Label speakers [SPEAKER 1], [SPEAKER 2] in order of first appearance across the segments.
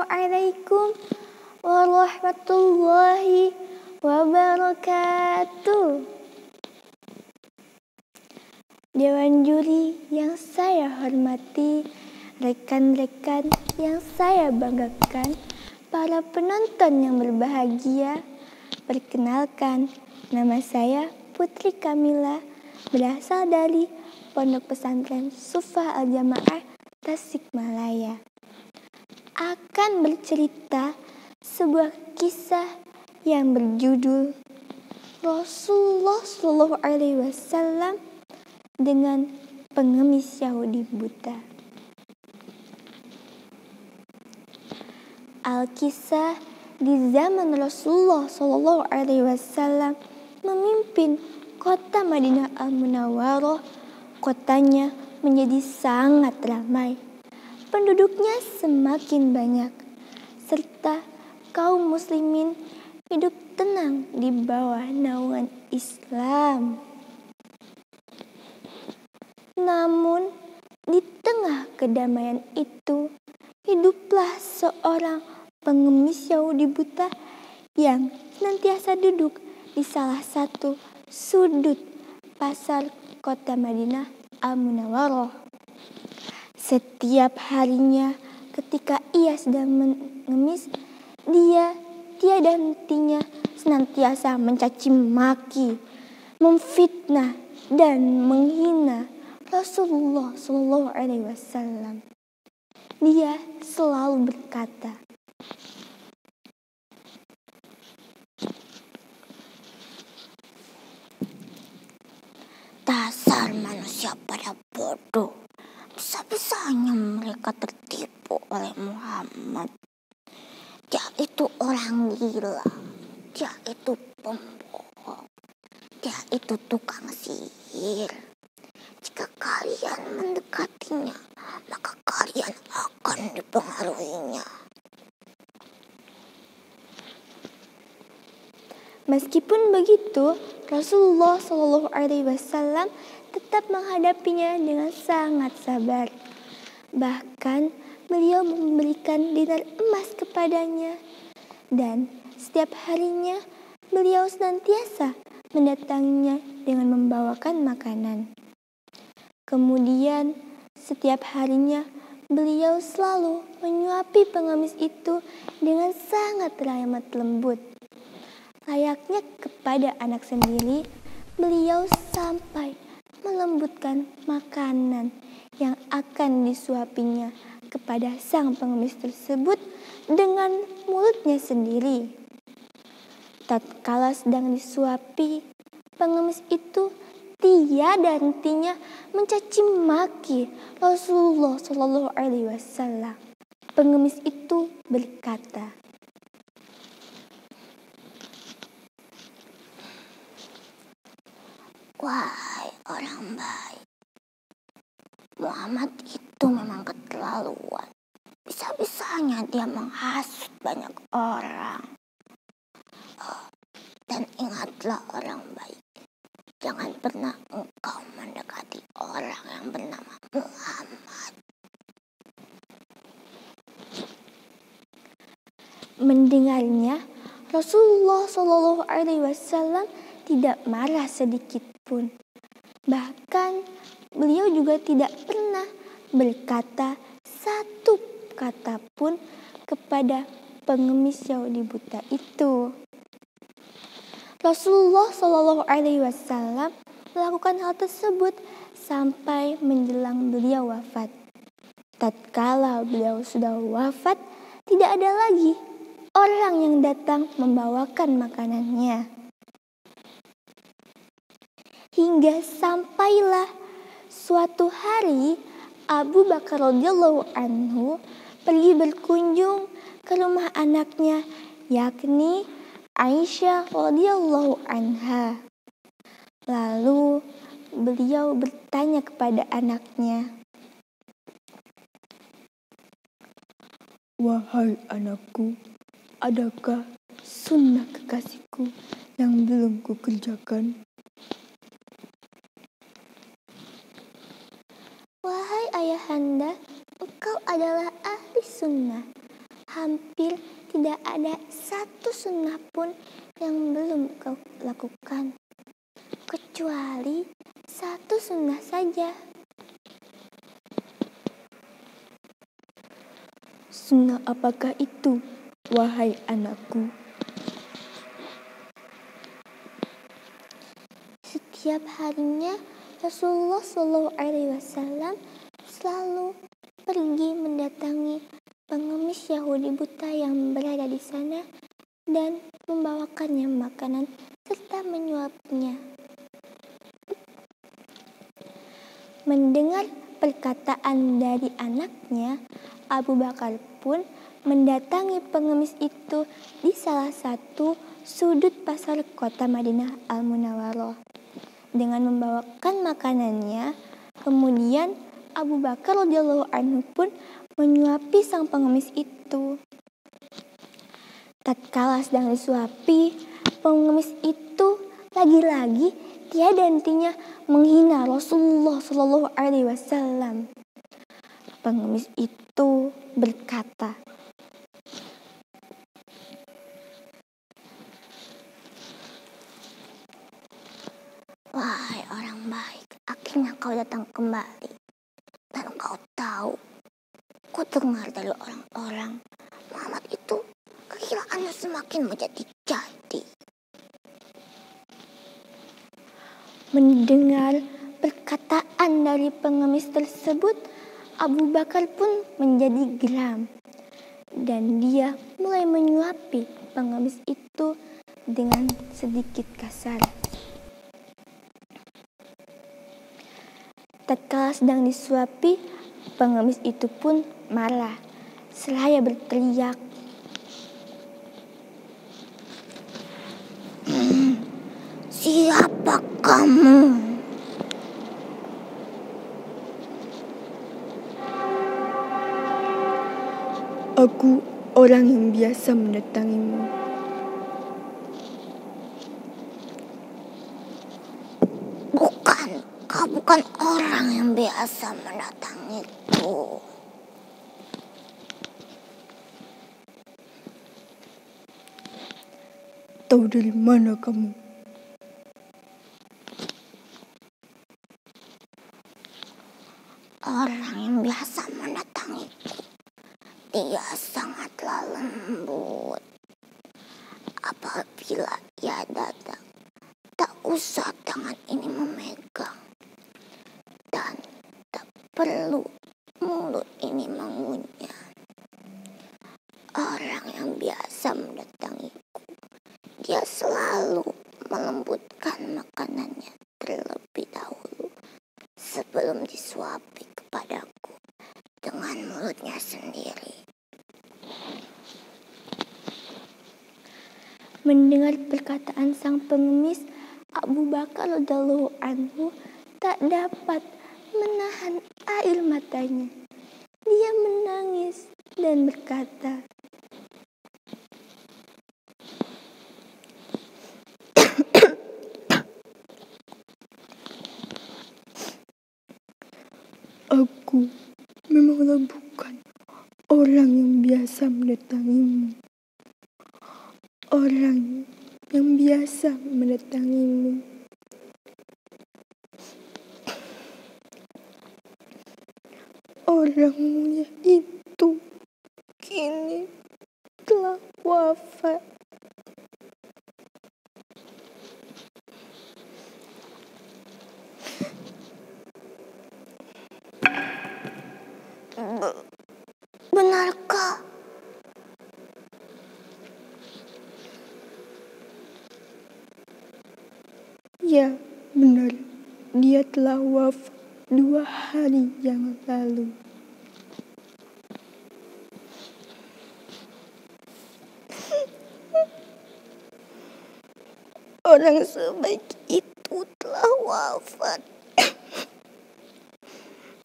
[SPEAKER 1] Assalamualaikum warahmatullahi wabarakatuh. Dewan juri yang saya hormati, rekan-rekan yang saya banggakan, para penonton yang berbahagia, perkenalkan, nama saya Putri Kamila, berasal dari Pondok Pesantren Sufah Al-Jamaah Tasikmalaya. Akan bercerita sebuah kisah yang berjudul Rasulullah SAW dengan pengemis Yahudi buta. Alkisah di zaman Rasulullah SAW memimpin kota Madinah Al-Munawwarah. Kotanya menjadi sangat ramai. Penduduknya semakin banyak, serta kaum muslimin hidup tenang di bawah naungan Islam. Namun, di tengah kedamaian itu, hiduplah seorang pengemis Yahudi buta yang senantiasa duduk di salah satu sudut pasar kota Madinah Al-Munawwarah. Setiap harinya ketika ia sedang mengemis, dia tiada hentinya senantiasa mencaci maki, memfitnah dan menghina Rasulullah SAW. Dia selalu berkata, "Dasar manusia pada bodoh. Bisa-bisanya mereka tertipu oleh Muhammad. Dia itu orang gila. Dia itu pembohong. Dia itu tukang sihir. Jika kalian mendekatinya, maka kalian akan dipengaruhinya." Meskipun begitu, Rasulullah SAW tetap menghadapinya dengan sangat sabar. Bahkan beliau memberikan dinar emas kepadanya, dan setiap harinya beliau senantiasa mendatanginya dengan membawakan makanan. Kemudian setiap harinya beliau selalu menyuapi pengemis itu dengan sangat ramah lembut. Layaknya kepada anak sendiri, beliau sampai melembutkan makanan yang akan disuapinya kepada sang pengemis tersebut dengan mulutnya sendiri. Tatkala sedang disuapi, pengemis itu tiada hentinya mencaci maki Rasulullah SAW. Pengemis itu berkata, "Wahai orang baik, Muhammad itu memang keterlaluan. Bisa-bisanya dia menghasut banyak orang. Dan ingatlah orang baik, jangan pernah engkau mendekati orang yang bernama Muhammad." Mendengarnya, Rasulullah SAW tidak marah sedikit pun. Bahkan beliau juga tidak pernah berkata satu kata pun kepada pengemis Yahudi buta itu. Rasulullah SAW melakukan hal tersebut sampai menjelang beliau wafat. Tatkala beliau sudah wafat, tidak ada lagi orang yang datang membawakan makanannya. Hingga sampailah suatu hari Abu Bakar radhiyallahu anhu pergi berkunjung ke rumah anaknya, yakni Aisyah radhiyallahu anha. Lalu beliau bertanya kepada anaknya, "Wahai anakku, adakah sunnah kekasihku yang belum kukerjakan?" "Wahai ayahanda, engkau adalah ahli sunnah. hampir tidak ada satu sunnah pun yang belum kau lakukan, kecuali satu sunnah saja.
[SPEAKER 2] Sunnah apakah itu, wahai anakku?
[SPEAKER 1] Setiap harinya Rasulullah SAW selalu pergi mendatangi pengemis Yahudi buta yang berada di sana dan membawakannya makanan serta menyuapnya. Mendengar perkataan dari anaknya, Abu Bakar pun mendatangi pengemis itu di salah satu sudut pasar kota Madinah Al-Munawwarah dengan membawakan makanannya. Kemudian Abu Bakar radhiyallahu anhu pun menyuapi sang pengemis itu. Tatkala sedang disuapi, pengemis itu lagi-lagi tiada hentinya menghina Rasulullah SAW. Pengemis itu berkata,
[SPEAKER 3] "Wahai orang baik, akhirnya kau datang kembali. Dan kau tahu, ku dengar dari orang-orang, Muhammad itu kegilaannya semakin menjadi-jadi."
[SPEAKER 1] Mendengar perkataan dari pengemis tersebut, Abu Bakar pun menjadi geram dan dia mulai menyuapi pengemis itu dengan sedikit kasar. Tatkala sedang disuapi, pengemis itu pun marah seraya berteriak,
[SPEAKER 3] "Siapa kamu?"
[SPEAKER 2] Aku orang yang biasa mendatangimu.
[SPEAKER 3] "Bukan, kau bukan orang yang biasa mendatangiku.
[SPEAKER 2] Tahu dari mana kamu?"
[SPEAKER 3] Orang yang biasa mendatangiku, dia sangatlah lembut. Apabila ia datang, tak usah tangan ini memegang, dan tak perlu mulut ini mengunyah. Orang yang biasa mendatangiku, dia selalu melembutkan makanannya terlebih dahulu sebelum disuapi kepadaku dengan mulutnya sendiri.
[SPEAKER 1] Mendengar perkataan sang pengemis, Abu Bakar radhiyallahu anhu tak dapat menahan air matanya. Dia menangis dan berkata,
[SPEAKER 2] Aku memanglah bukan orang yang biasa mendatangimu. Orang yang biasa mendatangimu orangmu itu kini telah wafat.
[SPEAKER 3] Benarkah?
[SPEAKER 2] Ya, benar. Dia telah wafat 2 hari yang lalu.
[SPEAKER 3] Orang sebaik itu telah wafat.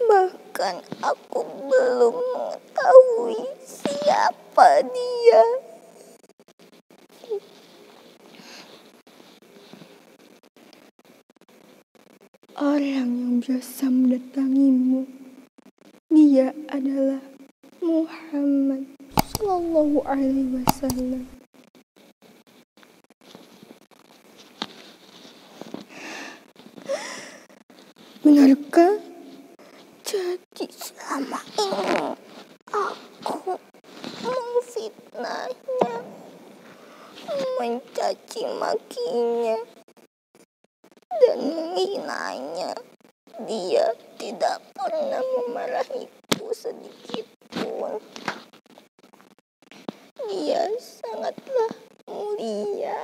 [SPEAKER 3] Bahkan aku belum mengetahui siapa dia.
[SPEAKER 2] Orang yang biasa mendatangimu, dia adalah Muhammad sallallahu Shallallahu Alaihi Wasallam. Benarkah?
[SPEAKER 3] Jadi selama ini aku memfitnahnya, mencaci makinya, dan menghinanya. Dia tidak pernah memarahiku sedikit pun. Dia sangatlah mulia.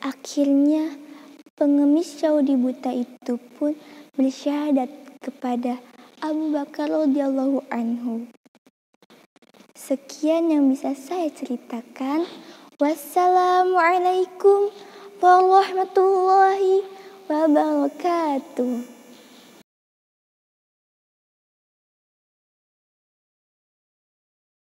[SPEAKER 1] Akhirnya, pengemis Yahudi buta itu pun bersyahadat kepada Abu Bakar radhiyallahu anhu. Sekian yang bisa saya ceritakan. Wassalamualaikum warahmatullahi wabarakatuh.